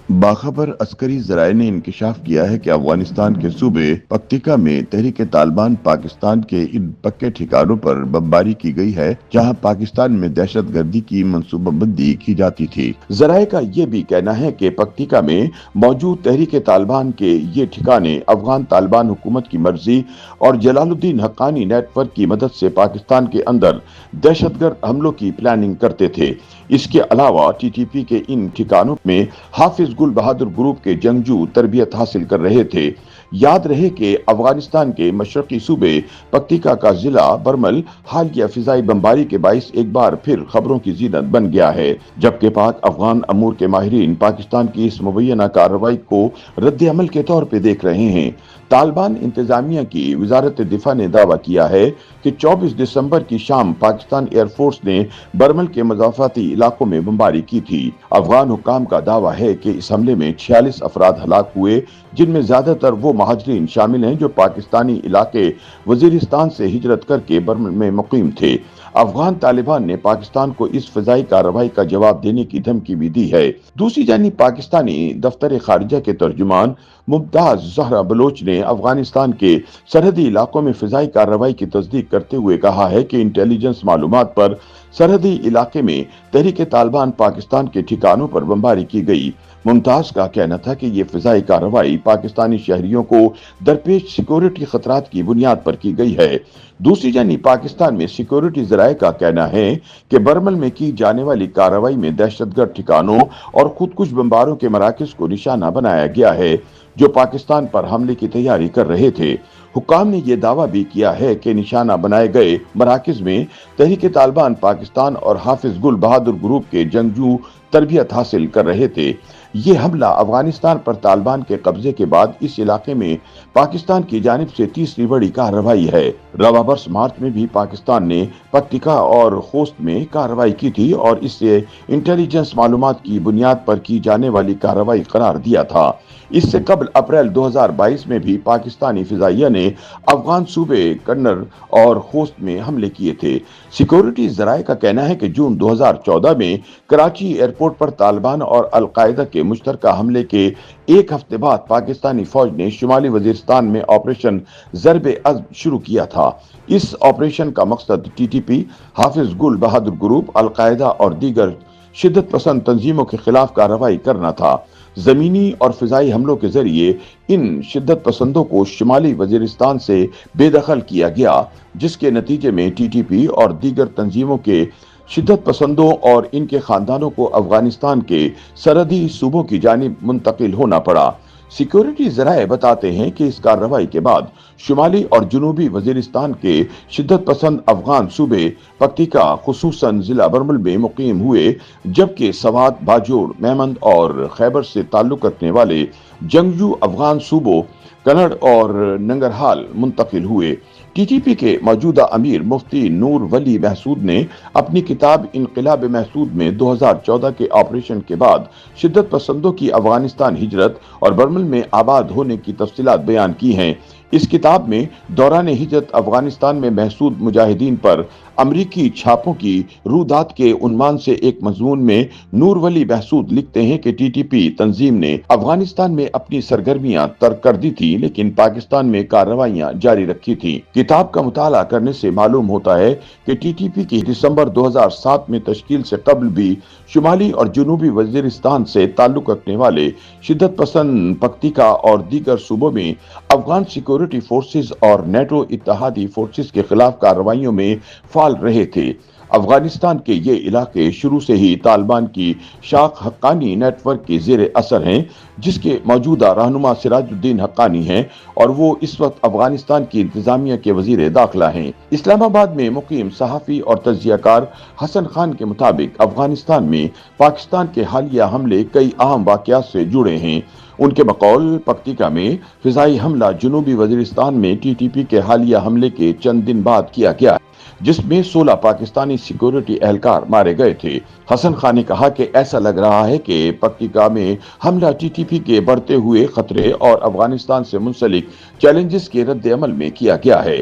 باخبر عسکری ذرائع نے انکشاف کیا ہے کہ افغانستان کے صوبے پکتیکا میں تحریک طالبان پاکستان کے ان پکے ٹھکانوں پر بمباری کی گئی ہے جہاں پاکستان میں دہشت گردی کی منصوبہ بندی کی جاتی تھی۔ ذرائع کا یہ بھی کہنا ہے کہ پکتیکا میں موجود تحریک طالبان کے یہ ٹھکانے افغان طالبان حکومت کی مرضی اور جلال الدین حقانی نیٹ ورک کی مدد سے پاکستان کے اندر دہشت گرد حملوں کی پلاننگ کرتے تھے۔ اس کے علاوہ ٹی ٹی پی کے ان ٹھکانوں میں حافظ گل بہادر گروپ کے جنگجو تربیت حاصل کر رہے تھے۔ یاد رہے کہ افغانستان کے مشرقی صوبے پکتیکا کا ضلع برمل حالیہ فضائی بمباری کے باعث ایک بار پھر خبروں کی زینت بن گیا ہے، جبکہ پاک افغان امور کے ماہرین پاکستان کی اس مبینہ کارروائی کو رد عمل کے طور پہ دیکھ رہے ہیں۔ طالبان انتظامیہ کی وزارت دفاع نے دعویٰ کیا ہے کہ 24 دسمبر کی شام پاکستان ایئر فورس نے برمل کے مضافاتی علاقوں میں بمباری کی تھی۔ افغان حکام کا دعویٰ ہے کہ اس حملے میں 46 افراد ہلاک ہوئے، جن میں زیادہ تر وہ مہاجرین شامل ہیں جو پاکستانی علاقے وزیرستان سے ہجرت کر کے برمل میں مقیم تھے۔ افغان طالبان نے پاکستان کو اس فضائی کارروائی کا جواب دینے کی دھمکی بھی دی ہے۔ دوسری جانب پاکستانی دفتر خارجہ کے ترجمان ممتاز زہرا بلوچ نے افغانستان کے سرحدی علاقوں میں فضائی کارروائی کی تصدیق کرتے ہوئے کہا ہے کہ انٹیلیجنس معلومات پر سرحدی علاقے میں تحریک طالبان پاکستان کے ٹھکانوں پر بمباری کی گئی۔ ممتاز کا کہنا تھا کہ یہ فضائی کارروائی پاکستانی شہریوں کو درپیش سیکورٹی خطرات کی بنیاد پر کی گئی ہے۔ دوسری جانب پاکستان میں سیکورٹی ذرائع کا کہنا ہے کہ برمل میں کی جانے والی کارروائی میں دہشت گرد ٹھکانوں اور خودکش بمباروں کے مراکز کو نشانہ بنایا گیا ہے جو پاکستان پر حملے کی تیاری کر رہے تھے۔ حکام نے یہ دعویٰ بھی کیا ہے کہ نشانہ بنائے گئے مراکز میں تحریک طالبان پاکستان اور حافظ گل بہادر گروپ کے جنگجو تربیت حاصل کر رہے تھے۔ یہ حملہ افغانستان پر طالبان کے قبضے کے بعد اس علاقے میں پاکستان کی جانب سے تیسری بڑی کارروائی ہے۔ رواں برس مارچ میں بھی پاکستان نے پکتیکا اور خوست میں کارروائی کی تھی اور اسے انٹیلیجنس معلومات کی بنیاد پر کی جانے والی کارروائی قرار دیا تھا۔ اس سے قبل اپریل 2022 میں بھی پاکستانی فضائیہ نے افغان صوبے کنر اور خوست میں حملے کیے تھے۔ سیکورٹی ذرائع کا کہنا ہے کہ جون 2014 میں کراچی ایئرپورٹ پر طالبان اور القاعدہ کے مشترکہ حملے کے ایک ہفتے بعد پاکستانی فوج نے شمالی وزیرستان میں آپریشن ضرب عزم شروع کیا تھا۔ اس آپریشن کا مقصد ٹی ٹی پی، حافظ گل بہادر گروپ، القاعدہ اور دیگر شدت پسند تنظیموں کے خلاف کارروائی کرنا تھا۔ زمینی اور فضائی حملوں کے ذریعے ان شدت پسندوں کو شمالی وزیرستان سے بے دخل کیا گیا، جس کے نتیجے میں ٹی ٹی پی اور دیگر تنظیموں کے شدت پسندوں اور ان کے خاندانوں کو افغانستان کے سرحدی صوبوں کی جانب منتقل ہونا پڑا۔ سیکورٹی ذرائع بتاتے ہیں کہ اس کارروائی کے بعد شمالی اور جنوبی وزیرستان کے شدت پسند افغان صوبے پکتیکا خصوصاً ضلع برمل میں مقیم ہوئے، جبکہ سوات، باجوڑ، میمند اور خیبر سے تعلق رکھنے والے جنگجو افغان صوبوں کنڑ اور ننگرہال منتقل ہوئے۔ ٹی ٹی پی کے موجودہ امیر مفتی نور ولی محسود نے اپنی کتاب انقلاب محسود میں 2014 کے آپریشن کے بعد شدت پسندوں کی افغانستان ہجرت اور برمل میں آباد ہونے کی تفصیلات بیان کی ہیں۔ اس کتاب میں دوران ہجرت افغانستان میں محسود مجاہدین پر امریکی چھاپوں کی رویداد کے عنوان سے ایک مضمون میں نور ولی محسود لکھتے ہیں کہ ٹی ٹی پی تنظیم نے افغانستان میں اپنی سرگرمیاں ترک کر دی تھی لیکن پاکستان میں کارروائیاں جاری رکھی تھی۔ کتاب کا مطالعہ کرنے سے معلوم ہوتا ہے کہ ٹی ٹی پی کی دسمبر 2007 میں تشکیل سے قبل بھی شمالی اور جنوبی وزیرستان سے تعلق رکھنے والے شدت پسند پکتیکا اور دیگر صوبوں میں افغان سیکورٹی فورسز اور نیٹو اتحادی فورسز کے خلاف کارروائیوں میں فعال رہے تھے۔ افغانستان کے یہ علاقے شروع سے ہی طالبان کی شاخ حقانی نیٹ ورک کے زیر اثر ہیں، جس کے موجودہ رہنما سراج الدین حقانی ہیں اور وہ اس وقت افغانستان کی انتظامیہ کے وزیر داخلہ ہیں۔ اسلام آباد میں مقیم صحافی اور تجزیہ کار حسن خان کے مطابق افغانستان میں پاکستان کے حالیہ حملے کئی اہم واقعات سے جڑے ہیں۔ ان کے بقول پکتیکا میں فضائی حملہ جنوبی وزیرستان میں ٹی ٹی پی کے حالیہ حملے کے چند دن بعد کیا گیا، جس میں 16 پاکستانی سیکورٹی اہلکار مارے گئے تھے۔ حسن خان نے کہا کہ ایسا لگ رہا ہے کہ پکتیکا میں حملہ ٹی ٹی پی کے بڑھتے ہوئے خطرے اور افغانستان سے منسلک چیلنجز کے رد عمل میں کیا گیا ہے۔